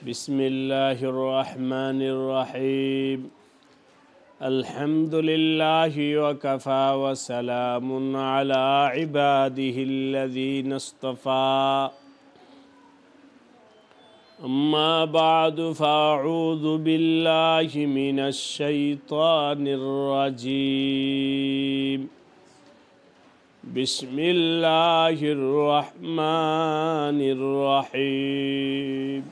بسم الله الرحمن الرحيم الحمد لله وكفى وسلام على عباده الذين اصطفى أما بعد فأعوذ بالله من الشيطان الرجيم بسم الله الرحمن الرحيم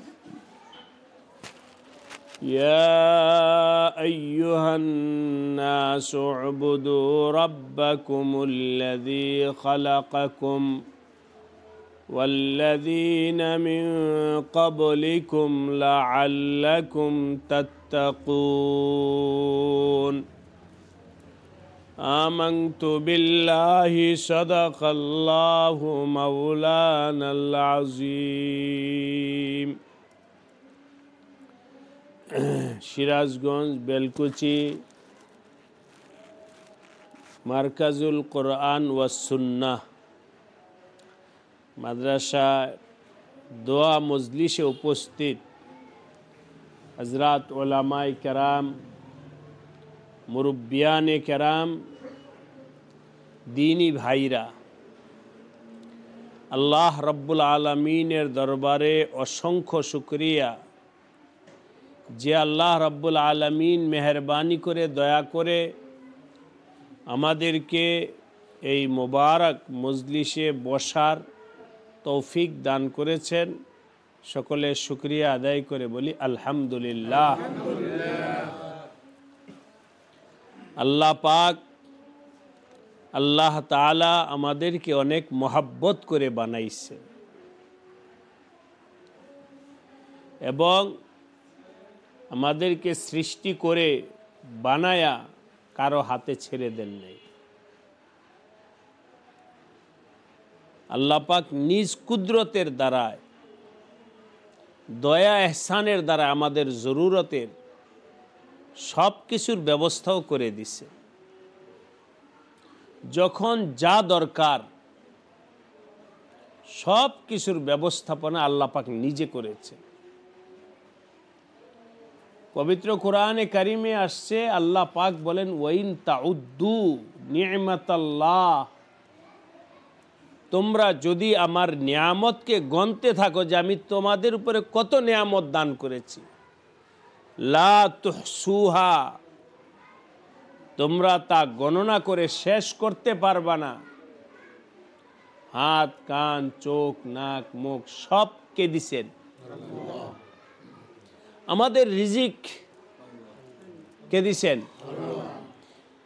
يا أيها الناس اعبدوا ربكم الذي خلقكم والذين من قبلكم لعلكم تتقون آمنت بالله صدق الله مولانا العظيم সিরাজগঞ্জ বেলকুচি মারকাজুল কোরআন ওয়াস সুন্নাহ মাদ্রাসা দোয়া মজলিসে উপস্থিত হযরত উলামায়ে কেরাম মুরব্বিয়ানে কেরাম দ্বীনি ভাইরা আল্লাহ রাব্বুল আলামিনের দরবারে অসংখ্য শুকরিয়া যে আল্লাহ রাব্বুল আলামিন মেহেরবানি করে দয়া করে আমাদেরকে এই মোবারক মজলিসে বসার তৌফিক দান করেছেন সকলে শুকরিয়া আদায় করে বলি আলহামদুলিল্লাহ। আল্লাহ পাক আল্লাহ তাআলা আমাদেরকে অনেক মহব্বত করে বানাইছে এবং আমাদেরকে সৃষ্টি করে বানায়া কারো হাতে ছেড়ে দেন নাই। আল্লাহ পাক নিজ কুদরতের দ্বারা দয়া এহসানের দ্বারা আমাদের জরুরতের সব কিছুর ব্যবস্থাও করে দিছে। যখন যা দরকার সব কিছুর ব্যবস্থাপনা আল্লাহ পাক নিজে করেছে। পবিত্র কোরআনে কারিমে আসছে আল্লাহ পাক বলেন ওয়াইন তাউদ্দু নি'মাতাল্লাহ, তোমরা যদি আমার নিয়ামতকে গণতে থাকো যে আমি তোমাদের উপরে কত নিয়ামত দান করেছি, লা তুহসুহা, তোমরা তা গণনা করে শেষ করতে পারবা না। হাত কান চোখ নাক মুখ সব কে দিছেন? আমাদের রিজিক কে দিছেন?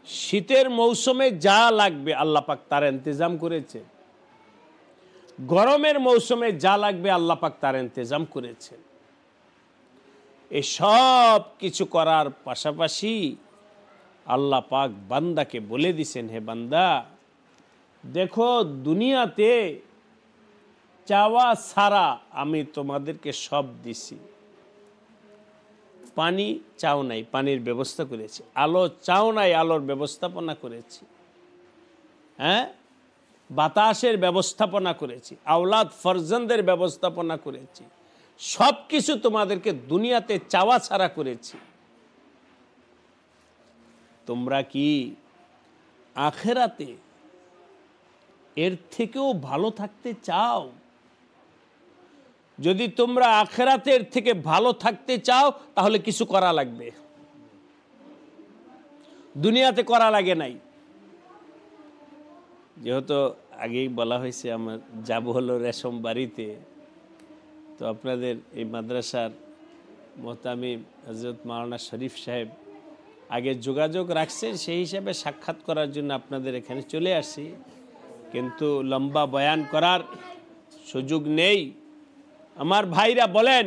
শীতের মৌসুমে যা লাগবে আল্লাহ পাক তার ইন্তজাম করেছে, গরমের মৌসুমে যা লাগবে আল্লাহ পাক তার ইন্তজাম করেছে। এই সব কিছু করার পাশাপাশি আল্লাহ পাক বান্দাকে বলে দিছেন, হে বান্দা দেখো দুনিয়াতে চাওয়া ছাড়া আমি তোমাদেরকে সব দিছি। পানি চাও নাই, পানির ব্যবস্থা করেছি। আলো চাও নাই, আলোর ব্যবস্থাপনা করেছি। হ্যাঁ, বাতাসের ব্যবস্থাপনা করেছি, আওলাদ ফরজন্দের ব্যবস্থাপনা করেছি। সব কিছু তোমাদেরকে দুনিয়াতে চাওয়া ছাড়া করেছি। তোমরা কি আখিরাতে এর থেকেও ভালো থাকতে চাও? যদি তোমরা আখিরাতের থেকে ভালো থাকতে চাও তাহলে কিছু করা লাগবে, দুনিয়াতে করা লাগে নাই। যেহেতু আগেই বলা হয়েছে আমার যাব হলো রেশম বাড়িতে, তো আপনাদের এই মাদ্রাসার মোহতামিম হযরত মাওলানা শরীফ সাহেব আগে যোগাযোগ রাখছেন, সেই হিসাবে সাক্ষাৎ করার জন্য আপনাদের এখানে চলে আসি। কিন্তু লম্বা বয়ান করার সুযোগ নেই। আমার ভাইরা বলেন,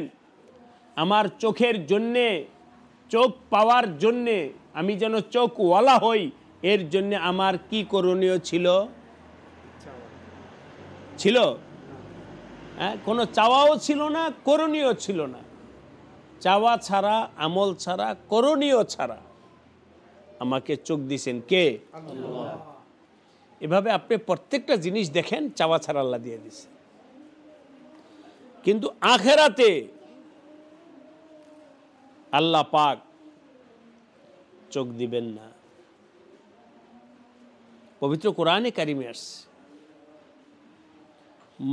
আমার চোখের জন্যে, চোখ পাওয়ার জন্যে, আমি যেন চোখওয়ালা হই, এর জন্যে আমার কি করণীয় ছিল? ছিল? হ্যাঁ, কোনো চাওয়াও ছিল না, করণীয় ছিল না। চাওয়া ছাড়া, আমল ছাড়া, করণীয় ছাড়া আমাকে চোখ দিয়েছেন কে? আল্লাহ। এভাবে আপনি প্রত্যেকটা জিনিস দেখেন, চাওয়া ছাড়া আল্লাহ দিয়ে দিয়েছে। কিন্তু আখেরাতে আল্লাহ পাক চোখ দিবেন না। পবিত্র কোরআনে কারিমে আসছে,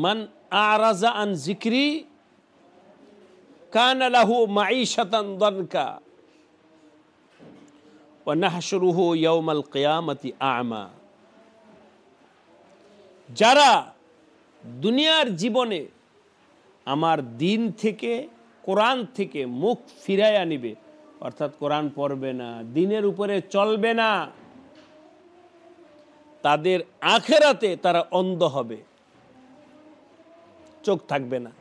মান আরাজা আন যিকরি কানা লাহু মাঈশাতান দানকা ওয়া নাহশুরুহু ইয়াওমাল কিয়ামাতি আ'মা। যারা দুনিয়ার জীবনে আমার দিন থেকে, কোরআন থেকে মুখ ফিরাইয়া নিবে, অর্থাৎ কোরআন পড়বে না, দিনের উপরে চলবে না, তাদের আখেরাতে তারা অন্ধ হবে, চোখ থাকবে না।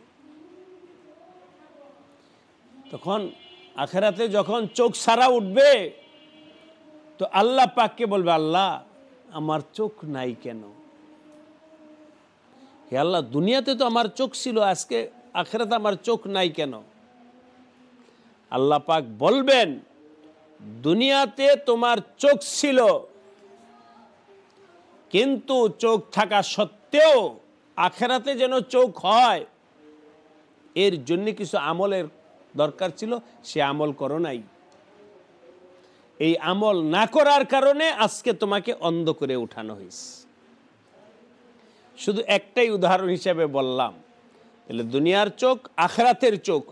তখন আখেরাতে যখন চোখ সারা উঠবে, তো আল্লাহ পাককে বলবে, আল্লাহ আমার চোখ নাই কেন? হে আল্লাহ, দুনিয়াতে তো আমার চোখ ছিল, আজকে আখেরাতে আমার চোখ নাই কেন? আল্লাহ পাক বলবেন, দুনিয়াতে তোমার চোখ ছিল, কিন্তু চোখ থাকা সত্ত্বেও আখেরাতে যেন চোখ হয়, এর জন্য কিছু আমলের দরকার ছিল, সে আমল করো নাই। এই আমল না করার কারণে আজকে তোমাকে অন্ধ করে উঠানো হয়েছে। শুধু একটাই উদাহরণ হিসেবে বললাম। তাহলে দুনিয়ার চোখ, আখেরাতের চোখ,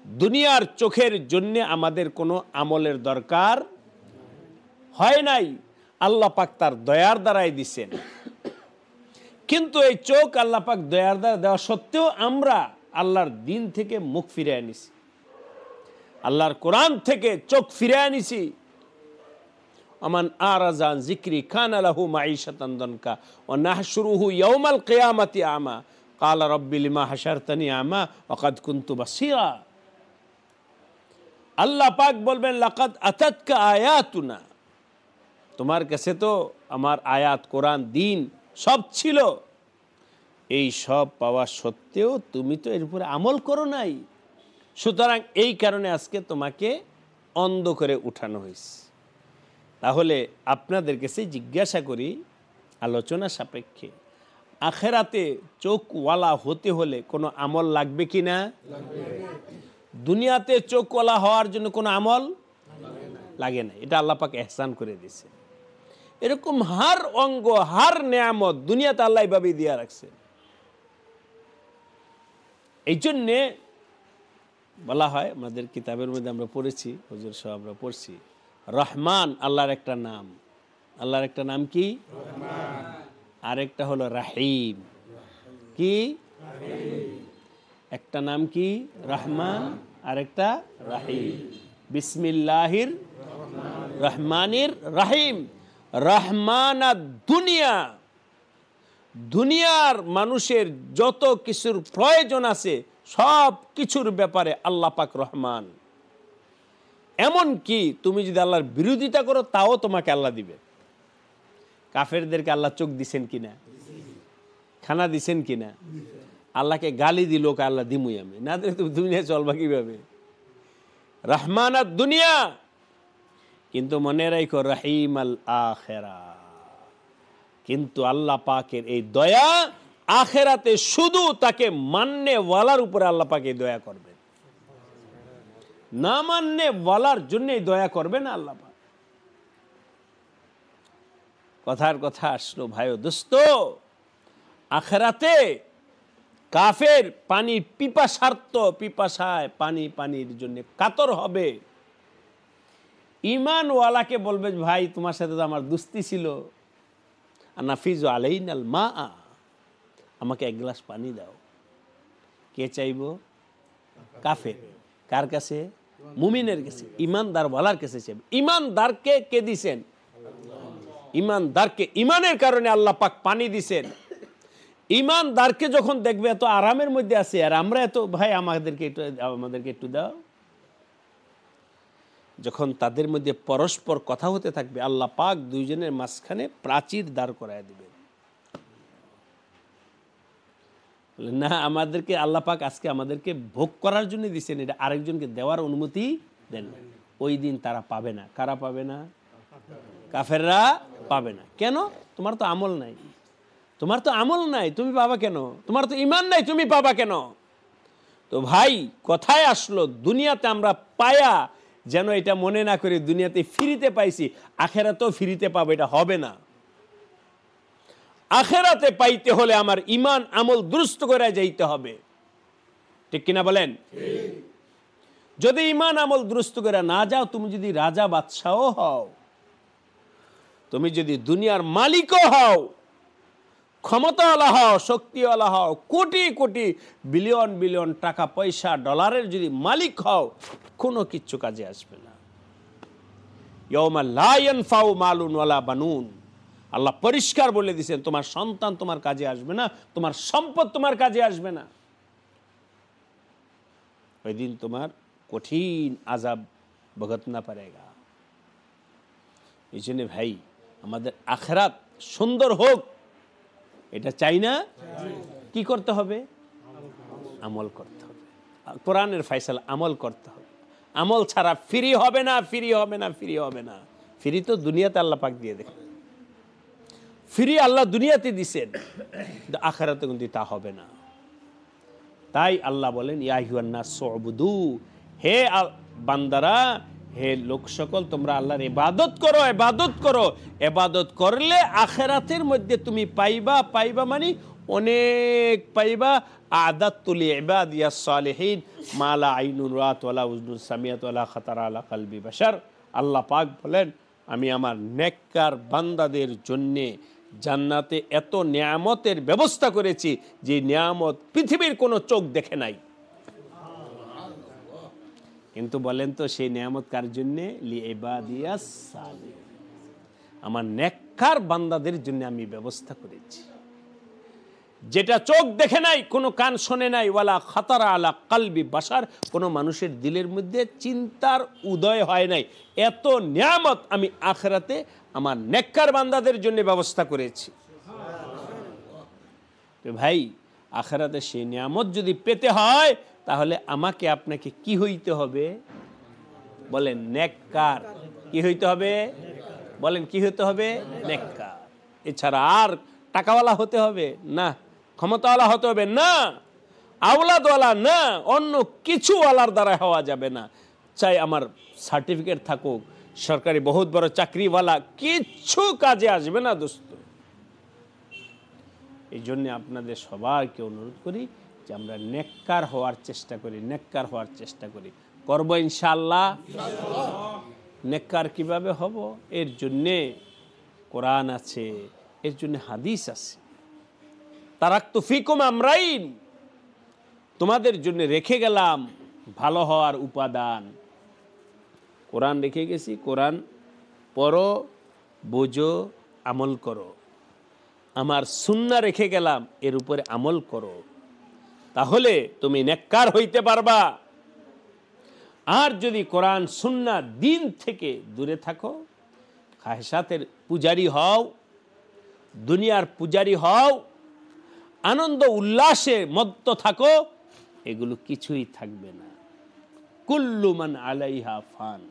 দুনিয়ার চোখের জন্য আমাদের কোনো আমলের দরকার হয় নাই, আল্লাহ পাক তার দয়ার দ্বারাই দিছেন। কিন্তু এই চোখ আল্লাহ পাক দয়ার দ্বারা দেওয়া সত্ত্বেও আমরা আল্লাহর দিন থেকে মুখ ফিরে আনিছি, আল্লাহর কোরআন থেকে চোখ ফিরে আনিছি। আমান আরাজা আন যিকরি কানা লাহু মাঈশাতান দানকা ওয়া নাহশুরুহু ইয়াওমাল কিয়ামাতি আ'মা ক্বালা রাব্বি লিমা হাশারতানি আ'মা ওয়া কাদ কুনতু বাসীরা। আল্লাহ পাক বলবেন, লাকাদ আতাতকা আয়াতুনা, তোমার কাছে তো আমার আয়াত, কোরআন, দিন সব ছিল, এই সব পাওয়া সত্ত্বেও তুমি তো এর উপরে আমল করো নাই, সুতরাং এই কারণে আজকে তোমাকে অন্ধ করে উঠানো হয়েছে। তাহলে আপনাদের কাছে জিজ্ঞাসা করি আলোচনা সাপেক্ষে, আখেরাতে চোখওয়ালা হতে হলে কোনো আমল লাগবে কি না? দুনিয়াতে চোখওয়ালা হওয়ার জন্য কোনো আমল লাগে না, এটা আল্লাহ পাক ইহসান করে দিয়েছে। এরকম হার অঙ্গ, হার নেয়ামত দুনিয়াতে আল্লাহ এইভাবেই দিয়া রাখছে। এই জন্যে বলা হয়, আমাদের কিতাবের মধ্যে আমরা পড়েছি, হুজুর সাহেব আমরা পড়ছি, রহমান আল্লাহর একটা নাম। আল্লাহর একটা নাম কি? আরেকটা হলো রাহিম। কি? একটা নাম কি? রহমান, আরেকটা রাহিম। বিসমিল্লাহির রহমানির রাহিম। রহমানাদ দুনিয়া, দুনিয়ার মানুষের যত কিছুর প্রয়োজন আছে সব কিছুর ব্যাপারে আল্লাহ পাক রহমান। এমন কি তুমি যদি আল্লাহর বিরোধিতা করো তাও তোমাকে আল্লাহ দিবে। কাফেরদেরকে আল্লাহ চোখ দিছেন কিনা? খানা দিছেন কিনা? আল্লাহকে গালি দিল কে আল্লাহ দিমুই আমি, না দিলে তুমি দুনিয়া চলবা কিভাবে? রহমানাত দুনিয়া, কিন্তু মনে রাখো রহিম আল আখিরা। কিন্তু আল্লাহ পাকের এই দয়া আখেরাতে শুধু তাকে মাননে ওয়ালার উপরে আল্লাহ পাক এই দয়া করবে, না মাননে ওয়ালার জন্য দয়া করবে না আল্লাহ পাক। কথার কথা আসলো ভাই ও দোস্ত, আখেরাতে কাফের পানি পিপাসার্ত, পিপাসায় পানির জন্য কাতর হবে। ঈমানওয়ালাকে বলবে, ভাই তোমার সাথে তো আমার দুস্তি ছিল, নাফিজু আলাইনাল মা, আমাকে এক গ্লাস পানি দাও। কে চাইব? কাফের। কার কাছে? মুমিনের কাছে, ঈমানদার ওয়ালার কাছে চাইবে। ঈমানদারকে কে দিছেন? ঈমানদারকে ঈমানের কারণে আল্লাহ পাক পানি দিছেন। ঈমানদারকে যখন দেখবে এত আরামের মধ্যে আছে, আর আমরা এত, ভাই আমাদেরকে একটু দাও, যখন তাদের মধ্যে পরস্পর কথা হতে থাকবে, আল্লাহ পাক দুইজনের মাঝখানে প্রাচীর দাঁড় করায় দিবে। না, আমাদেরকে আল্লাহ পাক আজকে আমাদেরকে ভোগ করার জন্য দিচ্ছেন, এটা আরেকজনকে দেওয়ার অনুমতি দেন না। ওই দিন তারা পাবে না। কারা পাবে না? কাফেররা পাবে না। কেন? তোমার তো আমল নাই, তোমার তো আমল নাই, তুমি পাবা কেন? তোমার তো ঈমান নাই, তুমি পাবা কেন? তো ভাই কথায় আসলো, দুনিয়াতে আমরা পায়া যেন এটা মনে না করি দুনিয়াতে ফ্রিতে পাইছি আখেরাতেও ফ্রিতে পাবো, এটা হবে না। আখেরাতে পাইতে হলে আমার ঈমান আমল দুরুস্ত করে যাইতে হবে, ঠিক কিনা বলেন? যদি ঈমান আমল দুরুস্ত করে না যাও, তুমি যদি রাজা বাদশাও হও, তুমি যদি দুনিয়ার মালিকও হও, ক্ষমতাওয়ালা হও, শক্তিওয়ালা হও, কোটি কোটি বিলিয়ন বিলিয়ন টাকা পয়সা ডলারের যদি মালিক হও, কোনো কিচ্ছু কাজে আসবে না। ইয়াউমা লা ইয়ানফাউ মালুন ওয়ালা বানুন, আল্লাহ পরিষ্কার বলে দিয়েছেন, তোমার সন্তান তোমার কাজে আসবে না, তোমার সম্পদ তোমার কাজে আসবে না। ওই দিন তোমার কঠিন আযাব ভুগতনা পড়েগা। এই জন্য ভাই, আমাদের আখিরাত সুন্দর হোক, এটা চাই না? কি করতে হবে? আমল করতে হবে। কোরআনের ফয়সালা আমল করতে হবে। আমল ছাড়া ফ্রি হবে না, ফ্রি হবে না, ফ্রি হবে না। ফ্রি তো দুনিয়াতে আল্লাহ পাক দিয়ে দেন, ফ্রি আল্লাহ দুনিয়াতে দিছেন, কিন্তু আখিরাতে কিন্তু তা হবে না। তাই আল্লাহ বলেন, ইয়া আইয়ুহান নাস উবুদু, হে বান্দারা, হে লোক সকল, তোমরা আল্লাহর ইবাদত করো, ইবাদত করো। ইবাদত করলে আখিরাতের মধ্যে তুমি পাইবা, পাইবা মানে অনেক পাইবা। আদাতুল ইবাদিয়াস সালিহিন মা লা আইনুন রাআত ওয়ালা উযনুন সামিআত ওয়ালা খাতারা আলা কলবি বাশার। আল্লাহ পাক বলেন, আমি আমার নেককার বান্দাদের জন্য জান্নাতে এত নিয়ামতের ব্যবস্থা করেছি যে নিয়ামত পৃথিবীর কোনো চোখ দেখে নাই। কিন্তু বলেন তো, সেই নিয়ামত কার জন্যে? লিইবাদিয়াস সালিহিন, আমার নেককার বান্দাদের জন্য আমি ব্যবস্থা করেছি, যেটা চোখ দেখে নাই, কোনো কান শোনে নাই, ওয়ালা খাতারা আলা কলবি বাশার, কোনো মানুষের দিলের মধ্যে চিন্তার উদয় হয় নাই। এত নিয়ামত আমি আখিরাতে আমার নেককার বান্দাদের জন্য ব্যবস্থা করেছি। তো ভাই, আখিরাতে সেই নিয়ামত যদি পেতে হয়, তাহলে আমাকে আপনাকে কি হইতে হবে? বলেন, নেককার। কি হইতে হবে? বলেন, কি হতে হবে? নেককার। এছাড়া আর টাকাওয়ালা হতে হবে না, ক্ষমতাওয়ালা হতে হবে না, আওলাদওয়ালা না, অন্য কিছু ওয়ালার দ্বারা হওয়া যাবে না। চাই আমার সার্টিফিকেট থাকুক, সরকারি বহুত বড় চাকরিওয়ালা, কিচ্ছু কাজে আসবে না দোস্ত। এই জন্য আপনাদের সবাইকে অনুরোধ করি যে আমরা নেককার হওয়ার চেষ্টা করি, নেককার হওয়ার চেষ্টা করি। করবো ইনশাআল্লাহ। নেককার কিভাবে হব? এর জন্যে কোরআন আছে, এর জন্য হাদিস আছে। তারাকতু ফিকুম আমরাইন, তোমাদের জন্য রেখে গেলাম ভালো হওয়ার উপাদান। কোরআন রেখে গেছি, কোরআন পড়ো, বোঝো, আমল করো। আমার সুন্নাহ রেখে গেলাম, এর উপরে আমল করো, তাহলে তুমি নেককার হইতে পারবা। আর যদি কোরআন সুন্নাহ দিন থেকে দূরে থাকো, খায়সাতের পূজারি হও, দুনিয়ার পূজারি হও, আনন্দ উল্লাসে মত্ত থাকো, এগুলো কিছুই থাকবে না। কুল্লু মান আলাইহা ফান,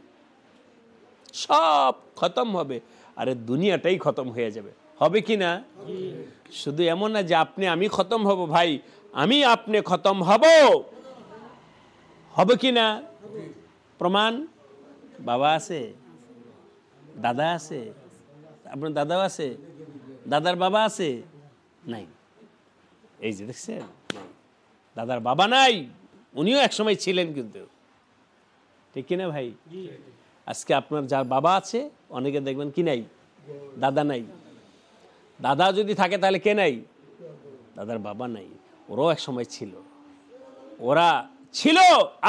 সব খতম হবে, আরে দুনিয়াটাই খতম হয়ে যাবে। হবে কি না? শুধু এমন না যে আপনি আমি খতম হব, ভাই আমি আপনি খতম হব। হবে কি না? প্রমাণ? বাবা আছে, দাদা আছে, আপনার দাদাও আছে, দাদার বাবা আছে? নাই। এই যে দেখছেন, দাদার বাবা নাই, উনিও একসময় ছিলেন, কিন্তু ঠিক কিনা ভাই? আজকে আপনার যার বাবা আছে, অনেকে দেখবেন কি নাই, দাদা নাই। দাদা যদি থাকে তাহলে কে নাই? দাদার বাবা নাই। ওরাও এক সময় ছিল, ওরা ছিল,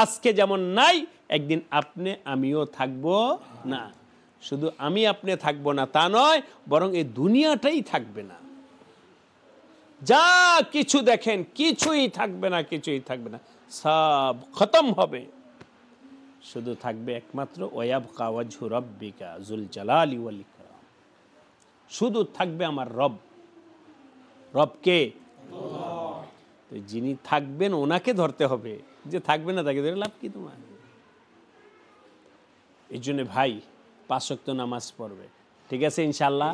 আজকে যেমন নাই, একদিন আপনি আমিও থাকবো না। শুধু আমি আপনি থাকবো না তা নয়, বরং এই দুনিয়াটাই থাকবে না। যা কিছু দেখেন কিছুই থাকবে না, কিছুই থাকবে না, সব খতম হবে। শুধু থাকবে একমাত্র ওয়ায়াবকা ওয়াজহু রাব্বিকা যুল জালালি ওয়াল ইকরাম, শুধু থাকবে আমার রব। রবকে? তো যিনি থাকবেন ওনাকে ধরতে হবে, যে থাকবে না তাকে ধরে লাভ কি তোমার? এই জন্য ভাই 5 ওয়াক্ত নামাজ পড়বে, ঠিক আছে ইনশাআল্লাহ?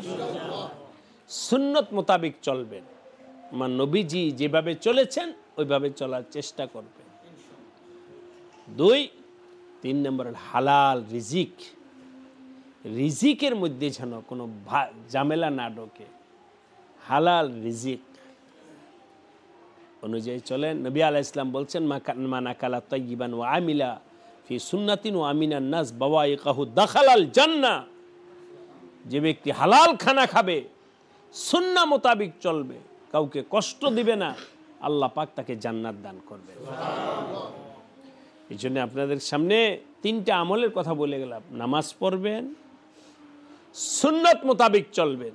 সুন্নত মোতাবেক চলবেন, আমার নবীজি যেভাবে চলেছেন ওইভাবে চলার চেষ্টা করবেন। 2, 3 নম্বর হালাল রিজিক, রিজিকের মধ্যে যেন কোনো ঝামেলা না ঢোকে, হালাল রিজিক অনুযায়ী চলেন। নবী আলাইহিস সালাম বলছেন মান আকালা তাইয়িবান ওয়া আমিলা ফি সুন্নাতিন ওয়া আমিনান নাস বাওয়াইকাহু দাখালাল জান্নাহ। যে ব্যক্তি হালাল খানা খাবে, সুন্নাহ মোতাবেক চলবে, কাউকে কষ্ট দিবে না, আল্লাহ পাক তাকে জান্নাত দান করবেন। এই জন্য আপনাদের সামনে 3টা আমলের কথা বলে গেলাম। নামাজ পড়বেন, সুন্নাত মোতাবেক চলবেন,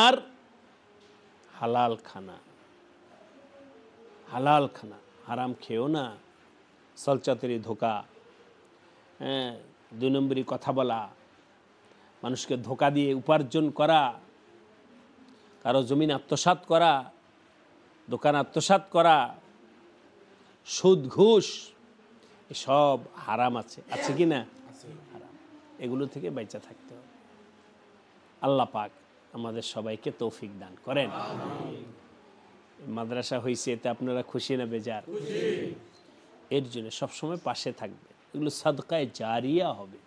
আর হালাল খানা, হালাল খানা, হারাম খেও না, সলচাতেরি ধোকা, 2 নম্বরই কথা বলা, মানুষকে ধোকা দিয়ে উপার্জন করা, কারো জমিন আত্মসাৎ করা, দোকান আত্মসাৎ করা, সুদ ঘুষ, এসব হারাম আছে, আছে কি না? হারাম। এগুলো থেকে বেঁচে থাকতে হবে। আল্লাহ পাক আমাদের সবাইকে তৌফিক দান করেন। মাদ্রাসা হয়েছে, এতে আপনারা খুশি না বেজার? এর জন্য সবসময় পাশে থাকবে। এগুলো সাদকায়ে জারিয়া হবে।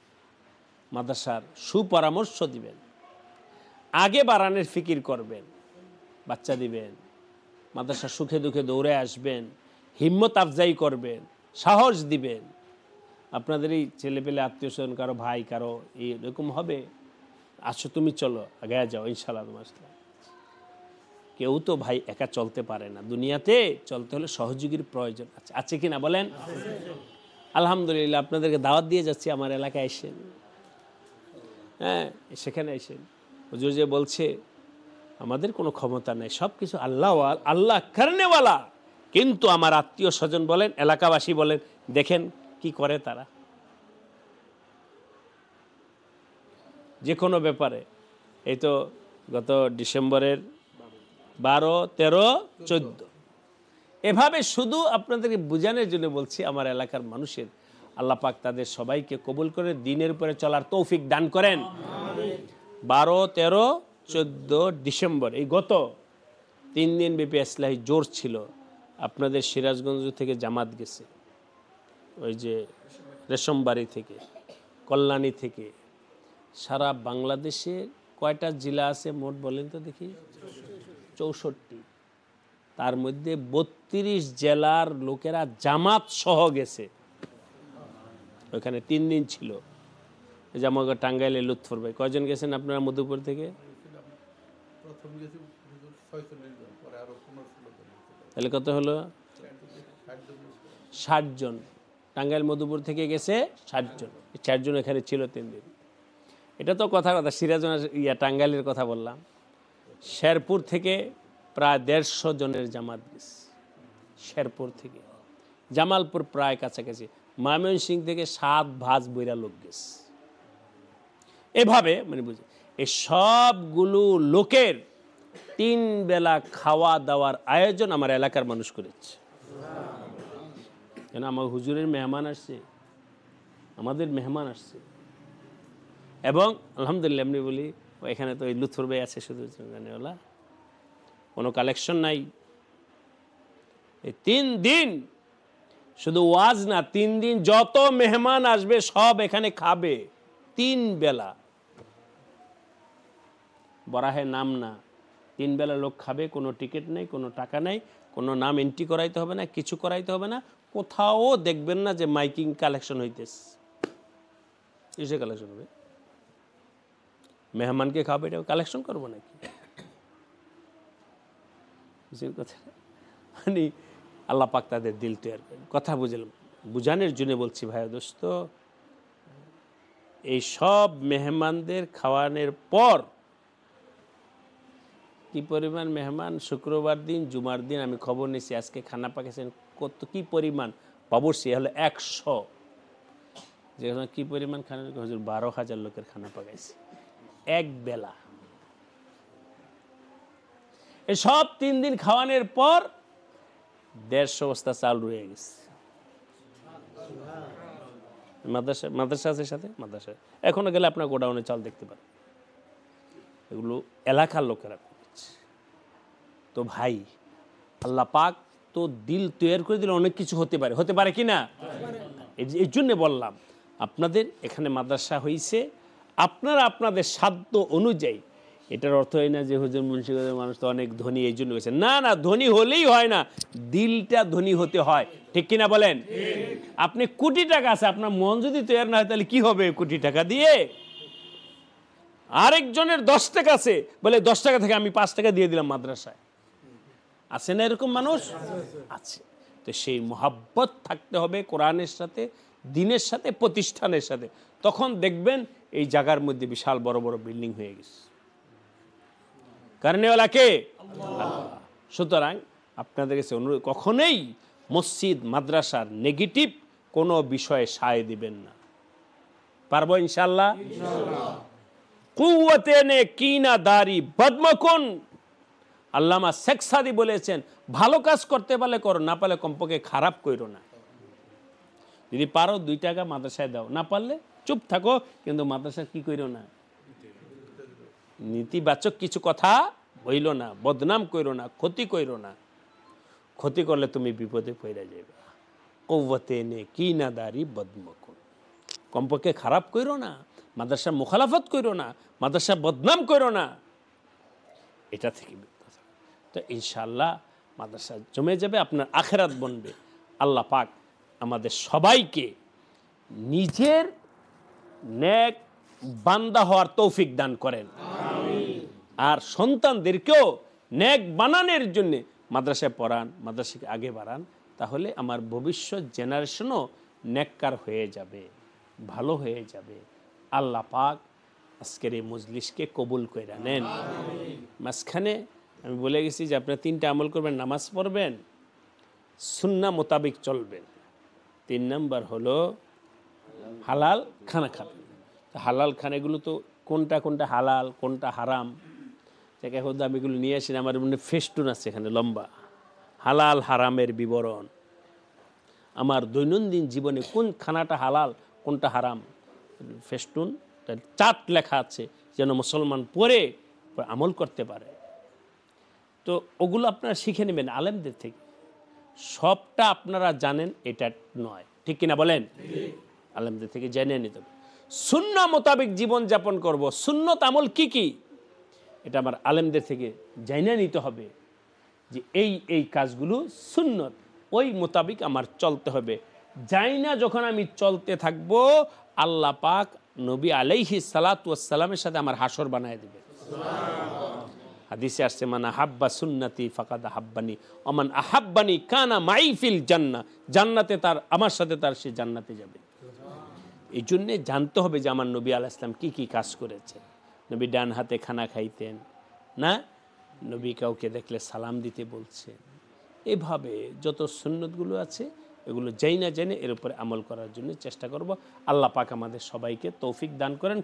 মাদ্রাসার সুপরামর্শ দিবেন, আগে বাড়ানোর ফিকির করবেন, বাচ্চা দিবেন, মাদ্রাসা সুখে দুঃখে দৌড়ে আসবেন, হিম্মত আফজাই করবেন, সাহস দিবেন। আপনাদের এই ছেলেপেলে আত্মীয় স্বজন কারো ভাই কারো এরকম হবে, আসো তুমি চলো, আগে যাও, ইনশাআল্লাহ তোমার সাথে। কেউ তো ভাই একা চলতে পারে না, দুনিয়াতে চলতে হলে সহযোগীর প্রয়োজন আছে, আছে কি না বলেন? আলহামদুলিল্লাহ, আপনাদেরকে দাওয়াত দিয়ে যাচ্ছি, আমার এলাকায় এসেন, হ্যাঁ সেখানে এসেন। হুজুর যে বলছে আমাদের কোনো ক্ষমতা নেই, সব কিছু আল্লাহ আল্লাহ করনেওয়ালা, কিন্তু আমার আত্মীয় স্বজন বলেন, এলাকাবাসী বলেন, দেখেন কি করে তারা যে কোনো ব্যাপারে। এই তো গত ডিসেম্বরের 12, 13, 14 এভাবে শুধু আপনাদেরকে বোঝানোর জন্য বলছি, আমার এলাকার মানুষের আল্লাহ পাক তাদের সবাইকে কবুল করে দিনের উপরে চলার তৌফিক দান করেন। 12, 13, 14 ডিসেম্বর এই গত 3 দিন ব্যাপী ইসলাহি জোর ছিল। আপনাদের সিরাজগঞ্জ থেকে জামাত গেছে, ওই যে রেশমবাড়ি থেকে, কল্যাণী থেকে, সারা বাংলাদেশে কয়টা জেলা আছে মোট বলেন তো দেখি? 64। তার মধ্যে 32 জেলার লোকেরা জামাত সহ গেছে। ওইখানে 3 দিন ছিল। এই যে আমাকে টাঙ্গাইলে লুৎফর ভাই, কয়জন গেছেন আপনারা মধুপুর থেকে? তাহলে কত হলো? 60 জন। টাঙ্গাইল মধুপুর থেকে গেছে 60 জন। 4 জন এখানে ছিল 3 দিন। এটা তো কথা সিরাজগঞ্জ টাঙ্গাইলের কথা বললাম। শেরপুর থেকে প্রায় 150 জনের জামাত গেছে, শেরপুর থেকে। জামালপুর প্রায় কাছাকাছি। ময়মনসিংহ থেকে 7 ভাঁজ বইরা লোক গেছে। এভাবে মানে বুঝি এই সবগুলো লোকের 3 বেলা খাওয়া দাওয়ার আয়োজন আমার এলাকার মানুষ করেছে। কেন আমার হুজুরের মেহমান আসছে, আমাদের মেহমান আসছে। এবং আলহামদুলিল্লাহ এমনি বলি, এখানে তো ওই লুৎফর ভাই আছে শুধু জানেওয়ালা, কোনো কালেকশন নাই। এই 3 দিন শুধু ওয়াজ না, 3 দিন যত মেহমান আসবে সব এখানে খাবে 3 বেলা। বরাহে নাম না, 3 বেলা লোক খাবে, কোনো টিকিট নেই, কোনো টাকা নেই, কোনো নাম এন্ট্রি করাইতে হবে না, কিছু করাইতে হবে না। কোথাও দেখবেন না যে মাইকিং কালেকশন হইতেছে। কিসে কালেকশন হবে? মেহমানকে খাবে, এটা কালেকশন করবো নাকি? মানে আল্লাহ পাক তাদের দিল তৈরি করেন। কথা বুঝলাম, বুঝানোর জন্য বলছি ভাই দোস্ত, এই সব মেহমানদের খাওয়ানোর পর কি পরিমাণ মেহমান, শুক্রবার দিন জুমার দিন আমি খবর নিয়েছি আজকে খানা পাকাইছেন কত, কি পরিমাণ বাবুর্চি হলো 100। যেখানে কি পরিমাণ খানা, হুজুর 12,000 লোকের খানা পাকাইছে এক বেলা। এই সব 3 দিন খাওয়ানোর পর 150 বস্তা চাল রয়ে গেছে। মাদ্রাসা আছে সাথে, মাদ্রাসা এখনো গেলে আপনার গোডাউনে চাল দেখতে পারেন। এগুলো এলাকার লোকেরা করছে। তো ভাই আল্লাহ পাক তো দিল তৈরি করে দিলে অনেক কিছু হতে পারে, হতে পারে কি না? এই জন্যে বললাম আপনাদের এখানে মাদ্রাসা হয়েছে, আপনারা আপনাদের সাধ্য অনুযায়ী, এটার অর্থ হয় না যে হুজুর মুন্সিগঞ্জের মানুষ তো অনেক ধনী এই জন্য হয়েছে, না না, ধনী হলেই হয় না, দিলটা ধনী হতে হয়, ঠিক কিনা বলেন? আপনি কোটি টাকা আছে, আপনার মন যদি তৈরি না হয় তাহলে কি হবে কোটি টাকা দিয়ে? আরেকজনের 10 টাকা আছে, বলে 10 টাকা থেকে আমি 5 টাকা দিয়ে দিলাম মাদ্রাসায়, আছে না এরকম মানুষ? আছে। তো সেই মোহাব্বত থাকতে হবে কোরআনের সাথে, দ্বীনের সাথে, প্রতিষ্ঠানের সাথে, তখন দেখবেন এই জায়গার মধ্যে বিশাল বড় বড় বিল্ডিং হয়ে গেছে। কারণেওয়ালা কে? আল্লাহ। সুতরাং আপনাদের কাছে অনুরোধ, কখনোই মসজিদ মাদ্রাসার নেগেটিভ কোনো বিষয়ে সায় দিবেন না। পারবো ইনশাআল্লাহ? কুওয়াতে নে কিনা দারি বদমকুন। আল্লামা শেখ সাদি বলেছেন, ভালো কাজ করতে পারলে করো, না পারলে কমপক্ষে খারাপ কইরো না। যদি পারো 2 টাকা মাদ্রাসায় দাও, না পারলে চুপ থাকো, কিন্তু মাদ্রাসা কি কইরো না, নীতিবাচক কিছু কথা বইল না, বদনাম কইরো না, ক্ষতি কইরো না। ক্ষতি করলে তুমি বিপদে পড়ে যাবে। কুওয়াতে নে কিনা দারি বদমকুন। কমপক্ষে খারাপ কইরো না, মাদ্রাসা মুখালাফত কইরো না, মাদ্রাসা বদনাম কইরো না, এটা থেকে তো ইনশাআল্লাহ মাদ্রাসা জমে যাবে, আপনার আখেরাত বনবে। আল্লাহ পাক আমাদের সবাইকে নিজের নেক বান্দা হওয়ার তৌফিক দান করেন, আর সন্তানদেরকেও নেক বানানোর জন্য মাদ্রাসায় পড়ান, মাদ্রাসাকে আগে বাড়ান, তাহলে আমার ভবিষ্যৎ জেনারেশনও নেককার হয়ে যাবে, ভালো হয়ে যাবে। আল্লাহ পাক আজকের এই মজলিসকে কবুল করে নেন। মাঝখানে আমি বলে গেছি যে আপনারা 3টা আমল করবেন, নামাজ পড়বেন, সুন্নাহ মোতাবেক চলবেন, 3 নাম্বার হলো হালাল খানা খাবেন। হালাল খানাগুলো তো কোনটা কোনটা হালাল কোনটা হারাম, এখন আমি এগুলো নিয়ে আসি না, আমার মনে ফেস্টুন আছে এখানে লম্বা, হালাল হারামের বিবরণ। আমার দৈনন্দিন জীবনে কোন খানাটা হালাল কোনটা হারাম, ফেস্টুন চার্ট লেখা আছে, যেন মুসলমান পড়ে আমল করতে পারে। তো ওগুলো আপনারা শিখে নেবেন আলেমদের থেকে, সবটা আপনারা জানেন এটা নয়, ঠিক কিনা বলেন? আলেমদের থেকে জেনে নিতে হবে। সুন্নাহ মোতাবেক জীবন যাপন করব, সুন্নত আমল কি কি, এটা আমার আলেমদের থেকে জেনে নিতে হবে যে এই কাজগুলো সুন্নত, ওই মোতাবেক আমার চলতে হবে। যাই না যখন আমি চলতে থাকব, আল্লাহ পাক নবী আলাইহিস সালাতু ওয়াস সালামের সাথে আমার হাসর বানায় দিবে। হাদিসে আসছে, মান আহাব্বা সুন্নতি ফাকাদ আহাব্বানি ওয়া মান আহাব্বানি কানা মাই ফিল জান্নাহ, জান্নাতে তার, আমার সাথে তার, সে জান্নাতে যাবে। এই জন্যে জানতে হবে যে আমার নবী আলাইহিস সালাম কি কি কাজ করেছেন। নবী ডান হাতে খানা খাইতেন না, নবী কাউকে দেখলে সালাম দিতে বলছেন। এভাবে যত সুন্নতগুলো আছে এগুলো যাই না জেনে এর উপরে আমল করার জন্য চেষ্টা করব। আল্লাহ পাক আমাদের সবাইকে তৌফিক দান করেন।